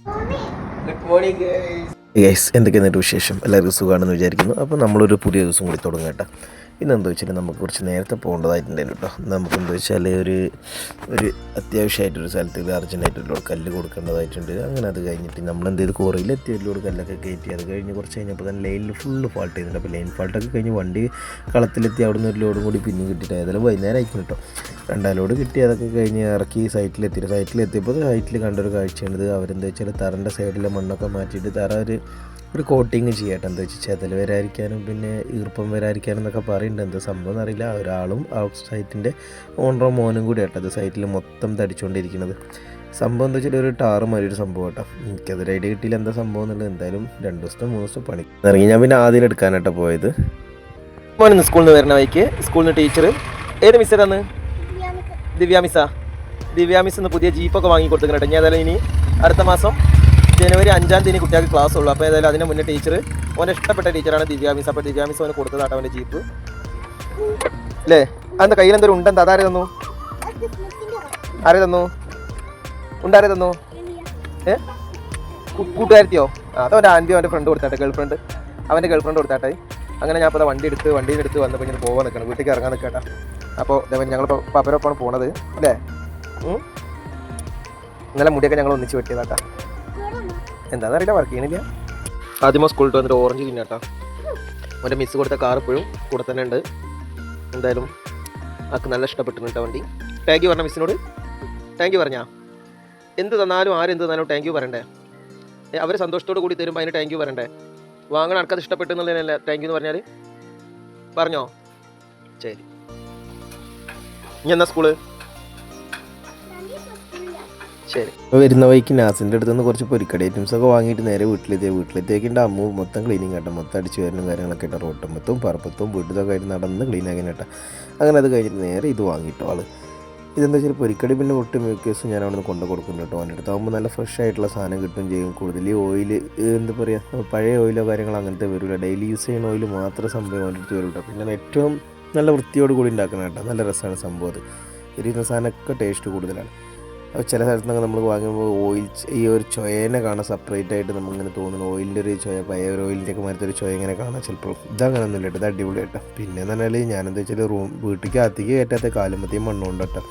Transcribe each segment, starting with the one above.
Good morning guys, എന്തൊക്കെയാണ് വിശേഷം? എല്ലാവർക്കും സുഖമാണെന്ന് വിചാരിക്കുന്നു. അപ്പോൾ നമ്മളൊരു പുതിയ ദിവസം കൂടി തുടങ്ങും കേട്ടോ. ഇന്നെന്താ വെച്ചാൽ നമുക്ക് കുറച്ച് നേരത്തെ പോകേണ്ടതായിട്ടുണ്ടായിരുന്നു കേട്ടോ. നമുക്കെന്താ വെച്ചാൽ ഒരു അത്യാവശ്യമായിട്ടൊരു സ്ഥലത്ത് അർജൻറ്റായിട്ടുള്ള കല്ല് കൊടുക്കേണ്ടതായിട്ടുണ്ട്. അങ്ങനെ അത് കഴിഞ്ഞിട്ട് നമ്മളെന്ത് ചെയ്ത് കോറിയിലെത്തി വലിയൊരു കല്ലൊക്കെ കയറ്റി. അത് കഴിഞ്ഞ് കുറച്ച് കഴിഞ്ഞപ്പോൾ തന്നെ ലൈനിൽ ഫുള്ള് ഫാൾട്ട് ചെയ്യുന്നുണ്ട്. അപ്പോൾ ലൈൻ ഫാൾട്ടൊക്കെ കഴിഞ്ഞ് വണ്ടി കളത്തിലെത്തി അവിടെ നിന്ന് ഒരു ലോഡും കൂടി പിന്നെ കിട്ടിയിട്ട് ഏതായാലും വൈകുന്നേരം ആയിരിക്കും കേട്ടോ. 2 ലോഡ് കിട്ടി. അതൊക്കെ കഴിഞ്ഞ് ഇറക്കി സൈറ്റിലെത്തിയപ്പോൾ സൈറ്റിൽ കണ്ടൊരു കാഴ്ചയാണിത്. അവരെന്താ വെച്ചാൽ തറൻ്റെ സൈഡിലെ മണ്ണൊക്കെ മാറ്റിയിട്ട് തറ ഒരു കോട്ടിങ് ചെയ്യട്ടെ. എന്താ വെച്ചാൽ ചെതൽ വരാതിരിക്കാനും പിന്നെ ഈർപ്പം വരാതിരിക്കാനും എന്നൊക്കെ പറയുന്നുണ്ട്. എന്താ സംഭവം എന്നറിയില്ല. ഒരാളും ആ സൈറ്റിൻ്റെ ഓണറോ മോനും കൂടി ആട്ടോ അത് സൈറ്റിൽ മൊത്തം തടിച്ചുകൊണ്ടിരിക്കുന്നത്. സംഭവം എന്താ വെച്ചാൽ ഒരു ടാറ് മാതിരി ഒരു സംഭവം കേട്ടോ. എനിക്കതൊരു ഐഡിയ കിട്ടിയില്ല എന്താ സംഭവം എന്നുള്ളത്. എന്തായാലും 2 ദിവസത്തെ 3 ദിവസത്തെ പണി ഇറങ്ങി. ഞാൻ പിന്നെ ആദ്യം എടുക്കാനായിട്ടാണ് പോയത്. മോനിന്ന് സ്കൂളിൽ നിന്ന് വരുന്ന വഴിക്ക് സ്കൂളിൽ നിന്ന് ടീച്ചർ ഏത് മിസ്സേതാന്ന്? ദിവ്യ മിസ് ഇന്ന് പുതിയ ജീപ്പൊക്കെ വാങ്ങി കൊടുത്തിട്ടുണ്ട് കേട്ടോ. ഞാൻ ഏതായാലും ഇനി അടുത്ത മാസം ജനുവരി 5-ാം തീയതി കുട്ടികൾക്ക് ക്ലാസ് ഉള്ളൂ. അപ്പോൾ ഏതായാലും അതിന് മുന്നേ ടീച്ചർ ഓൻ്റെ ഇഷ്ടപ്പെട്ട ടീച്ചറാണ് ദിവ്യ മിസ്. അപ്പോൾ ദിവ്യ മിസ് അവന് കൊടുത്തതാട്ടോ അവൻ്റെ ജീപ്പ് അല്ലേ. അതെന്താ കയ്യിൽ എന്തൊരു ഉണ്ടെന്താ? അതാരെ തന്നു? ആരെ തന്നു? ഉണ്ടാരെ തന്നു? കൂട്ടുകാരത്തിയോ? അതവൻ്റെ ആൻറ്റിയോ അവൻ്റെ ഫ്രണ്ട് കൊടുത്താട്ടെ, ഗേൾഫ്രണ്ട്. അവൻ്റെ ഗേൾഫ്രണ്ട് കൊടുത്താട്ടെ. അങ്ങനെ ഞാൻ അപ്പോൾ വണ്ടിയിൽ എടുത്ത് വന്നപ്പോൾ ഇങ്ങനെ പോകാൻ നിൽക്കണം, വീട്ടിലേക്ക് ഇറങ്ങാൻ നിൽക്കട്ടെ. അപ്പോൾ ഞങ്ങളിപ്പോൾ പപ്പരൊപ്പമാണ് പോണത് അല്ലേ. ഇന്നലെ മുടിയൊക്കെ ഞങ്ങൾ ഒന്നിച്ച് വെട്ടിയതാട്ടാ. എന്താണെന്നറിയില്ല, വർക്ക് ചെയ്യണില്ല. ആദ്യമോ സ്കൂളിൽ വന്നിട്ട് ഓറഞ്ച് തിന്നാട്ടാ. അവൻ്റെ മിസ് കൊടുത്ത കാർ ഇപ്പോഴും കൂടെ തന്നെ ഉണ്ട്. എന്തായാലും ആൾക്ക് നല്ല ഇഷ്ടപ്പെട്ടിട്ടുണ്ട് വണ്ടി. താങ്ക് യു പറഞ്ഞ മിസ്സിനോട്. താങ്ക് യു പറഞ്ഞാ എന്ത് തന്നാലും ആരെന്ത് തന്നാലും താങ്ക് യു പറയണ്ടേ. അവർ സന്തോഷത്തോട് കൂടി തരുമ്പോൾ അതിന് താങ്ക് യു പറയണ്ടേ. വാങ്ങണ ആൾക്കത് ഇഷ്ടപ്പെട്ടു എന്നുള്ളതിനല്ല താങ്ക് യു എന്ന് പറഞ്ഞാൽ. പറഞ്ഞോ? ശരി. ഇനി എന്നാ സ്കൂള്? ശരി. അപ്പോൾ വരുന്ന വഴിക്ക് നാസിൻ്റെ അടുത്ത് നിന്ന് കുറച്ച് പൊരിക്കടി ഐറ്റംസൊക്കെ വാങ്ങിയിട്ട് നേരെ വീട്ടിലെത്തിയേക്കിൻ്റെ അമ്മ മൊത്തം ക്ലീനിങ് കേട്ടോ. മൊത്തം അടിച്ച് വരുന്ന കാര്യങ്ങളൊക്കെ കേട്ടോ. റോട്ടമ്പത്തും പറപ്പത്തും വീട്ടിലൊക്കെ ആയിട്ട് നടന്ന് ക്ലീൻ ആക്കി കേട്ടോ. അങ്ങനെ അത് കഴിഞ്ഞിട്ട് നേരെ ഇത് വാങ്ങിയിട്ടോ ആൾ. ഇതെന്താ വെച്ചാൽ പൊരിക്കടി പിന്നെ ഒട്ടും മിക്ക ദിവസം ഞാൻ അവിടെ നിന്ന് കൊണ്ട് കൊടുക്കുന്നുണ്ട് കേട്ടോ. അവൻ്റെ അടുത്താകുമ്പോൾ നല്ല ഫ്രഷ് ആയിട്ടുള്ള സാധനം കിട്ടുകയും ചെയ്യും. കൂടുതൽ ഓയിൽ എന്താ പറയുക, പഴയ ഓയിലോ കാര്യങ്ങളോ അങ്ങനത്തെ വരില്ല. ഡെയിലി യൂസ് ചെയ്യുന്ന ഓയിൽ മാത്രമേ സംഭവം അവൻ്റെ അടുത്ത് വരും കേട്ടോ. പിന്നെ ഏറ്റവും നല്ല വൃത്തിയോട് കൂടി ഉണ്ടാക്കണം കേട്ടോ. നല്ല രസമാണ് സംഭവം. അത് ഇരിക്കുന്ന സാധനമൊക്കെ ടേസ്റ്റ് കൂടുതലാണ്. അപ്പോൾ ചില സ്ഥലത്തുനിന്നൊക്കെ നമ്മൾ വാങ്ങുമ്പോൾ ഓയിൽ ഈ ഒരു ചൊയനെ കാണാൻ സെപ്പറേറ്റ് ആയിട്ട് നമുക്കിങ്ങനെ തോന്നുന്നു. ഓയിലിൻ്റെ ഒരു ചൊയ, പഴയ ഒരു ഓയിലിൻ്റെ ഒക്കെ മാറ്റത്തെ ഒരു ചൊയ ഇങ്ങനെ കാണാം ചിലപ്പോൾ. ഇതങ്ങനെ ഒന്നുമില്ല കേട്ടോ. ഇത് അടിപൊളിയായിട്ടോ. പിന്നെ എന്ന് പറഞ്ഞാൽ ഞാനെന്താ വെച്ചാൽ വീട്ടിലേക്ക് അകത്തേക്ക് കയറ്റാത്ത കാലുമ്പത്തേയും മണ്ണുകൊണ്ട് കേട്ടോ.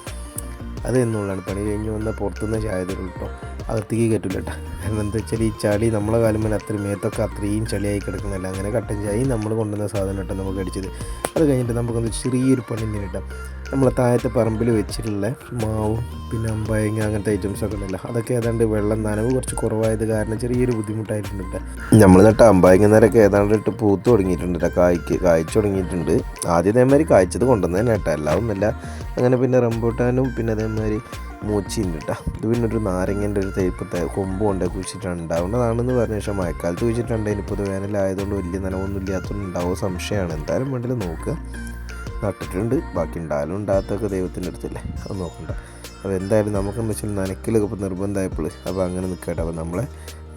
അത് എന്നുള്ളതാണ്. പണി കഴിഞ്ഞ് വന്നാൽ പുറത്തുനിന്ന് ചായ തരും കേട്ടോ. അകത്തേക്ക് കയറ്റില്ല കേട്ടോ. കാരണം എന്താ വെച്ചാൽ ഈ ചളി നമ്മളെ കാലുമ്പോൾ അത്രയും മേത്തൊക്കെ അത്രയും ചളിയായി കിടക്കുന്നില്ല. അങ്ങനെ കട്ടൻ ചായ നമ്മൾ കൊണ്ടുവന്ന സാധനം കേട്ടോ നമുക്ക് അടിച്ചത്. അത് കഴിഞ്ഞിട്ട് നമുക്കൊന്ന് ചെറിയൊരു പണി തന്നെ കേട്ടോ. നമ്മളെ താഴത്തെ പറമ്പിൽ വെച്ചിട്ടുള്ള മാവും പിന്നെ അമ്പായങ്ങ അങ്ങനത്തെ ഐറ്റംസൊക്കെ ഉണ്ടല്ലോ, അതൊക്കെ ഏതാണ്ട് വെള്ളം നനവ് കുറച്ച് കുറവായത് കാരണം ചെറിയൊരു ബുദ്ധിമുട്ടായിട്ടുണ്ട് കേട്ടോ. നമ്മൾ നട്ട അമ്പായങ്ങ നേരമൊക്കെ ഏതാണ്ട് ഇട്ട് പൂത്ത് തുടങ്ങിയിട്ടുണ്ട് കേട്ടോ. കായ്ച്ചു തുടങ്ങിയിട്ടുണ്ട്. ആദ്യം അതേമാതിരി കായ്ച്ചത് കൊണ്ടുവന്നതന്നെ കേട്ടോ, എല്ലാം ഒന്നുമില്ല. അങ്ങനെ പിന്നെ റംബൂട്ടാനും പിന്നെ അതേമാതിരി മൂച്ചിയുണ്ട് കേട്ടോ. ഇത് പിന്നെ ഒരു നാരങ്ങൻ്റെ ഒരു തൈപ്പ് കൊമ്പ് കൊണ്ട് കുഴിച്ചിട്ടാണ് ഉണ്ടാവുന്നതാണെന്ന് പറഞ്ഞ ശേഷം മഴക്കാലത്ത് കുഴിച്ചിട്ടുണ്ട്. ഇനിയിപ്പോൾ വേനലായതുകൊണ്ട് വലിയ നനവൊന്നും ഇല്ലാത്തതുകൊണ്ട് ഉണ്ടാവും സംശയമാണ്. എന്തായാലും വേണ്ടില്ല നോക്കുക. നട്ടിട്ടുണ്ട്, ബാക്കി ഉണ്ടായാലും ഉണ്ടാകത്തൊക്കെ ദൈവത്തിൻ്റെ അടുത്തല്ലേ, അത് നോക്കണ്ട. അപ്പോൾ എന്തായാലും നമുക്കെന്ന് വെച്ചാൽ നനയ്ക്കലൊക്കെ ഇപ്പോൾ നിർബന്ധമായപ്പോൾ അപ്പോൾ അങ്ങനെ നിൽക്കട്ടെ. അപ്പോൾ നമ്മളെ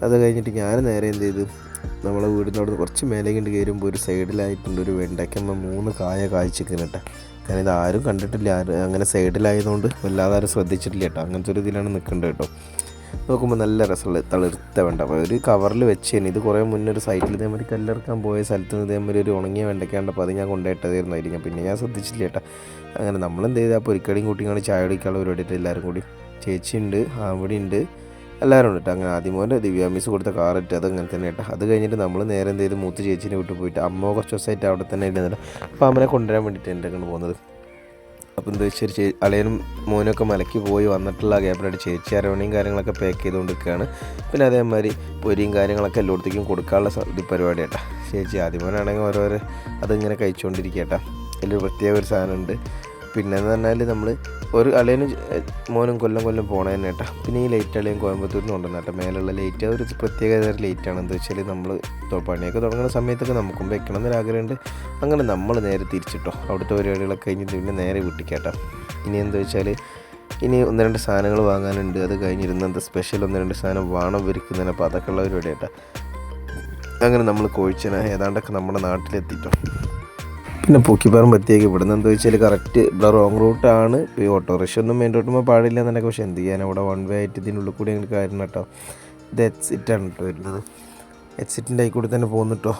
അത് കഴിഞ്ഞിട്ട് ഞാൻ നേരെ എന്ത് ചെയ്തു, നമ്മളെ വീടിൻ്റെ അവിടെ നിന്ന് കുറച്ച് മേലേക്ക് കയറുമ്പോൾ ഒരു സൈഡിലായിട്ടുണ്ട് ഒരു വെണ്ടയ്ക്കമ്മ 3 കായ കായ്ച്ചിരിക്കുന്നു കേട്ടോ. കാരണം ഇത് ആരും കണ്ടിട്ടില്ല, അങ്ങനെ സൈഡിലായതുകൊണ്ട് വല്ലാതെ ആരും ശ്രദ്ധിച്ചിട്ടില്ല കേട്ടോ. അങ്ങനത്തെ ഒരു ഇതിലാണ് നിൽക്കേണ്ടത് കേട്ടോ. നോക്കുമ്പോൾ നല്ല രസമുള്ള തളിർത്ത വേണ്ട. അപ്പോൾ ഒരു കവറിൽ വെച്ചേന്. ഇത് കുറേ മുന്നേ ഒരു സൈറ്റിൽ ഇതേമാതിരി കല്ലെറുക്കാൻ പോയ സ്ഥലത്ത് നിന്ന് ഇതേമാതിരി ഒരു ഉണങ്ങിയ വെണ്ടയ്ക്കാണ്ടപ്പോൾ അത് ഞാൻ കൊണ്ടുപോയിട്ടതായിരുന്നു. അതിൽ പിന്നെ ഞാൻ ശ്രദ്ധിച്ചില്ല കേട്ടോ. അങ്ങനെ നമ്മളെന്ത് ചെയ്താൽ അപ്പോൾ പൊരിക്കടിയും കൂട്ടിയാണ് ചായ കുടിക്കാനുള്ള പരിപാടിയിട്ട് എല്ലാവരും കൂടി. ചേച്ചിയുണ്ട്, അവിടെ ഉണ്ട്, എല്ലാവരും ഉണ്ട് കേട്ടോ. അങ്ങനെ ആദ്യമോൻ്റെ ദിവ്യ മിസ് കൊടുത്ത കാററ്റ് അത് അങ്ങനെ തന്നെ കേട്ടോ. അത് കഴിഞ്ഞിട്ട് നമ്മൾ നേരെ എന്ത് ചെയ്ത് മൂത്ത് ചേച്ചീനെ വിട്ട് പോയിട്ട് അമ്മ കുറച്ച് ദിവസമായിട്ട് അവിടെ തന്നെ ഇരുന്നില്ല. അപ്പോൾ അമ്മനെ കൊണ്ടുവരാൻ വേണ്ടിയിട്ട് എൻ്റെ കൊണ്ട് പോകുന്നത്. അപ്പോൾ എന്താ വെച്ചാൽ അളയനും മോനൊക്കെ മലയ്ക്ക് പോയി വന്നിട്ടുള്ള ഗ്യാപ്പിലായിട്ട് ചേച്ചി അരവണയും കാര്യങ്ങളൊക്കെ പാക്ക് ചെയ്തുകൊണ്ടിരിക്കുകയാണ്. പിന്നെ അതേമാതിരി പൊരിയും കാര്യങ്ങളൊക്കെ എല്ലായിടത്തേക്കും കൊടുക്കാനുള്ള പരിപാടി കേട്ടോ. ചേച്ചി ആദ്യമോനാണെങ്കിൽ ഓരോരോ അതിങ്ങനെ കഴിച്ചുകൊണ്ടിരിക്കുക കേട്ടോ. അതിലൊരു പ്രത്യേക ഒരു സാധനമുണ്ട്. പിന്നെയെന്ന് പറഞ്ഞാൽ നമ്മൾ ഒരു അളയനും മോനും കൊല്ലം പോണതന്നെ കേട്ടോ. പിന്നെ ഈ ലൈറ്റ് അളയും കോയമ്പത്തൂരിൽ നിന്ന് കൊണ്ടുവന്ന കേട്ടോ. മേലുള്ള ലൈറ്റ് ഒരു പ്രത്യേക ലൈറ്റാണ്. എന്താ വെച്ചാൽ നമ്മൾ പണിയൊക്കെ തുടങ്ങുന്ന സമയത്തൊക്കെ നമുക്കും വെക്കണം എന്നൊരാഗ്രഹമുണ്ട്. അങ്ങനെ നമ്മൾ നേരെ തിരിച്ചിട്ടോ അവിടുത്തെ പരിപാടികളൊക്കെ കഴിഞ്ഞിട്ട് പിന്നെ നേരെ വീട്ടിൽ കേട്ടോ. ഇനി എന്താ വെച്ചാൽ ഇനി 1-2 സാധനങ്ങൾ വാങ്ങാനുണ്ട്. അത് കഴിഞ്ഞിരുന്ന എന്താ സ്പെഷ്യൽ 1-2 സാധനം വേണം വിരിക്കുന്നതിന്. അപ്പോൾ അതൊക്കെ ഉള്ള പരിപാടി കേട്ടോ. അങ്ങനെ നമ്മൾ കോഴിച്ചന ഏതാണ്ടൊക്കെ നമ്മുടെ നാട്ടിലെത്തിയിട്ടോ. പിന്നെ പൂക്കിപ്പറമ്പ് എത്തിയേക്ക്. ഇവിടെ നിന്ന് എന്താ വെച്ചാൽ കറക്റ്റ് ഇവിടെ റോങ് റൂട്ടാണ്. ഇപ്പോൾ ഈ ഓട്ടോറിക്ഷ ഒന്നും മെയിൻ റോട്ടുമ്പോൾ പാടില്ല എന്നൊക്കെ. പക്ഷേ എന്ത് ചെയ്യാൻ അവിടെ 1 വേ ആയിട്ട് ഇതിനുള്ളിൽ കൂടി അങ്ങനെ കാര്യം കേട്ടോ. ഇത് എക്സിറ്റാണ് കേട്ടോ വരുന്നത്. എക്സിറ്റിൻ്റെ കൂടെ തന്നെ പോകുന്നിട്ടോ.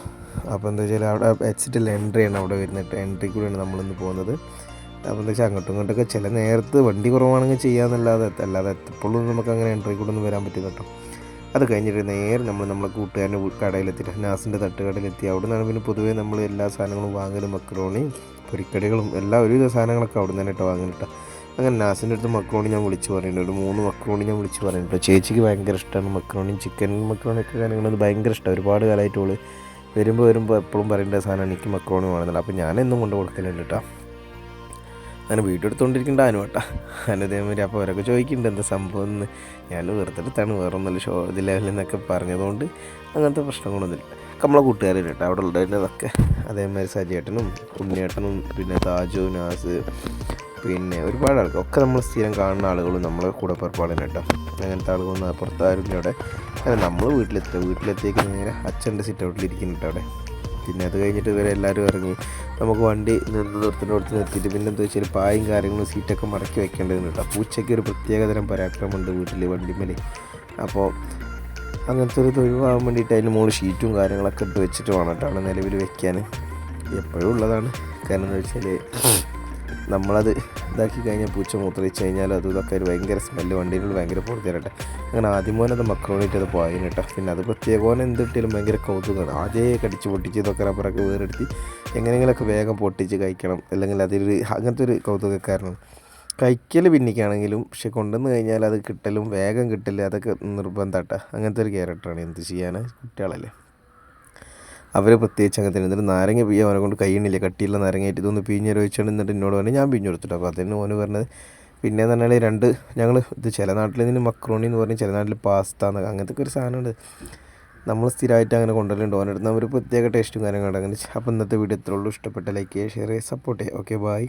അപ്പോൾ എന്താ വെച്ചാൽ അവിടെ എക്സിറ്റിൽ എൻട്രിയാണ് അവിടെ വരുന്നത്. എൻട്രി കൂടെയാണ് നമ്മളിന്ന് പോകുന്നത്. അപ്പോൾ എന്താ വെച്ചാൽ അങ്ങോട്ടും ഇങ്ങോട്ടൊക്കെ ചില നേരത്ത് വണ്ടി കുറവാണെങ്കിൽ ചെയ്യാമെന്നല്ലാതെ എപ്പോഴും നമുക്ക് അങ്ങനെ എൻട്രി കൂടെ ഒന്നും വരാൻ പറ്റും കേട്ടോ. അത് കഴിഞ്ഞിട്ട് നേരെ നമ്മളെ കൂട്ടുകാരൻ്റെ കടയിലെത്തിയിട്ട് നാസിൻ്റെ തട്ടുകടയിലെത്തി. അവിടെ നിന്നാണ് പിന്നെ പൊതുവേ നമ്മൾ എല്ലാ സാധനങ്ങളും വാങ്ങലും മക്രോണിയും പൊരിക്കടികളും എല്ലാ ഒരുവിധ സാധനങ്ങളൊക്കെ അവിടെ നിന്ന് തന്നെ വാങ്ങുന്നുണ്ട്. അങ്ങനെ നാസിൻ്റെ അടുത്ത് മക്രോണി ഞാൻ വിളിച്ച് പറയുന്നുണ്ട്. ഒരു 3 മക്രോണി ഞാൻ വിളിച്ച് പറയുന്നുണ്ട്. ചേച്ചിക്ക് ഭയങ്കര ഇഷ്ടമാണ് മക്രോണിയും ചിക്കൻ മക്രോണിയൊക്കെ കാര്യങ്ങളത് ഭയങ്കര ഇഷ്ടമാണ്. ഒരുപാട് കാലമായിട്ട് ഓള് വരുമ്പോൾ എപ്പോഴും പറയേണ്ട സാധനമാണ് എനിക്ക് മക്രോണി വേണമെന്നില്ല. അപ്പോൾ ഞാനെന്നും കൊണ്ട് കൊടുക്കലുണ്ട് കേട്ടോ. അങ്ങനെ വീഡിയോ എടുത്തുകൊണ്ടിരിക്കേണ്ട കേട്ടോ. അതേമാതിരി അപ്പോൾ അവരൊക്കെ ചോദിക്കുന്നുണ്ട് എന്താ സംഭവം എന്ന്. ഞാൻ വെറുതെ എടുത്താണ്, വേറെ ഒന്നല്ല ഇത് ലെവലിൽ നിന്നൊക്കെ പറഞ്ഞതുകൊണ്ട് അങ്ങനത്തെ പ്രശ്നങ്ങളൊന്നുമില്ല. നമ്മളെ കൂട്ടുകാരില്ല കേട്ടോ അവിടെ ഉള്ളതിൻ്റെതൊക്കെ. അതേമാതിരി സജിയേട്ടനും ഉണ്ണിയേട്ടനും പിന്നെ താജു, നാസ്, പിന്നെ ഒരുപാട് ആൾക്കാർ ഒക്കെ നമ്മൾ സ്ഥിരം കാണുന്ന ആളുകളും നമ്മളെ കൂടെ പുറപ്പാടിന് കേട്ടോ. അങ്ങനത്തെ ആളുകളൊന്നും അപ്പുറത്താരും അവിടെ. അങ്ങനെ നമ്മൾ വീട്ടിലെത്തിയേക്ക് നേരെ അച്ഛൻ്റെ സിറ്റ് ഔട്ടിലിരിക്കുന്നുണ്ട് അവിടെ. പിന്നെ അത് കഴിഞ്ഞിട്ട് ഇവരെ എല്ലാവരും ഇറങ്ങി നമുക്ക് വണ്ടി ദൂരത്തിൻ്റെ അടുത്ത് നിർത്തിയിട്ട് പിന്നെ എന്താ വെച്ചാൽ പായും കാര്യങ്ങളും സീറ്റൊക്കെ മടക്കി വെക്കേണ്ടതുണ്ട് കേട്ടോ. പൂച്ചയ്ക്ക് ഒരു പ്രത്യേകതരം പരാക്രമമുണ്ട് വീട്ടിൽ വണ്ടിമേൽ. അപ്പോൾ അങ്ങനത്തെ ഒരു തൊഴിലാകാൻ വേണ്ടിയിട്ട് അതിന് മുകളിൽ ഷീറ്റും കാര്യങ്ങളൊക്കെ ഇട്ട് വെച്ചിട്ട് വേണം കേട്ടോ നിലവിൽ വെക്കാൻ. എപ്പോഴും ഉള്ളതാണ്. കാരണം എന്താ വെച്ചാൽ നമ്മളത് ഇതാക്കി കഴിഞ്ഞാൽ പൂച്ച മൂത്രയിച്ച് കഴിഞ്ഞാൽ ഇതൊക്കെ ഒരു ഭയങ്കര സ്മെല്ല് വണ്ടിയിലുള്ള ഭയങ്കര പൊറുതിരട്ടെ. അങ്ങനെ ആദ്യം മോനെ അത് മക്രോണിയിട്ട് അത് പോയിന് കേട്ടോ. പിന്നെ അത് പ്രത്യേകം എന്ത് കിട്ടിയാലും ഭയങ്കര കൗതുകമാണ്. ആദ്യമേ കടിച്ച് പൊട്ടിച്ച് ഇതൊക്കെ റബ്ബറൊക്കെ വേറെടുത്ത് എങ്ങനെയെങ്കിലുമൊക്കെ വേഗം പൊട്ടിച്ച് കഴിക്കണം. അല്ലെങ്കിൽ അതിലൊരു അങ്ങനത്തെ ഒരു കൗതുകക്കാരനാണ്. കഴിക്കൽ പിന്നിക്കാണെങ്കിലും പക്ഷെ കൊണ്ടുവന്ന് കഴിഞ്ഞാൽ അത് കിട്ടലും വേഗം കിട്ടില്ല അതൊക്കെ നിർബന്ധമാട്ടോ. അങ്ങനത്തെ ഒരു ക്യാരക്ടറാണ്. എന്ത് ചെയ്യാൻ, കുട്ടികളല്ലേ അവർ പ്രത്യേകിച്ച് അങ്ങനെ തന്നെ. എന്നിട്ട് നാരങ്ങ പിയ്യാൻ അവനെ കൊണ്ട് കഴിയണില്ല. കട്ടിയുള്ള നാരങ്ങയായിട്ട് ഇതൊന്ന് പിഴിഞ്ഞ് ചോദിച്ചാണ്. എന്നിട്ട് എന്നോട് പറഞ്ഞു ഞാൻ പിഴിഞ്ഞ് കൊടുത്തിട്ടോ. അപ്പോൾ അതിന് ഓന് പറഞ്ഞത് പിന്നെയെന്ന് പറഞ്ഞാൽ ഞങ്ങൾ ഇത് ചില നാട്ടിൽ ഇതിന് മക്രോണി എന്ന് പറഞ്ഞ് ചില നാട്ടിൽ പാസ്ത എന്നൊക്കെ അങ്ങനത്തെ ഒരു സാധനമുണ്ട്. നമ്മൾ സ്ഥിരമായിട്ട് അങ്ങനെ കൊണ്ടുവരലുണ്ട്. ഓനെടുത്ത് ഒരു പ്രത്യേക ടേസ്റ്റും കാര്യങ്ങളും അങ്ങനെ. അപ്പോൾ ഇന്നത്തെ വീഡിയോ ഇത്രയുള്ളൂ. ഇഷ്ടപ്പെട്ട ലൈക്ക് ചെയ്യുക, ഷെയർ ചെയ്യുക, സപ്പോർട്ട് ചെയ്യുക. Okay, by.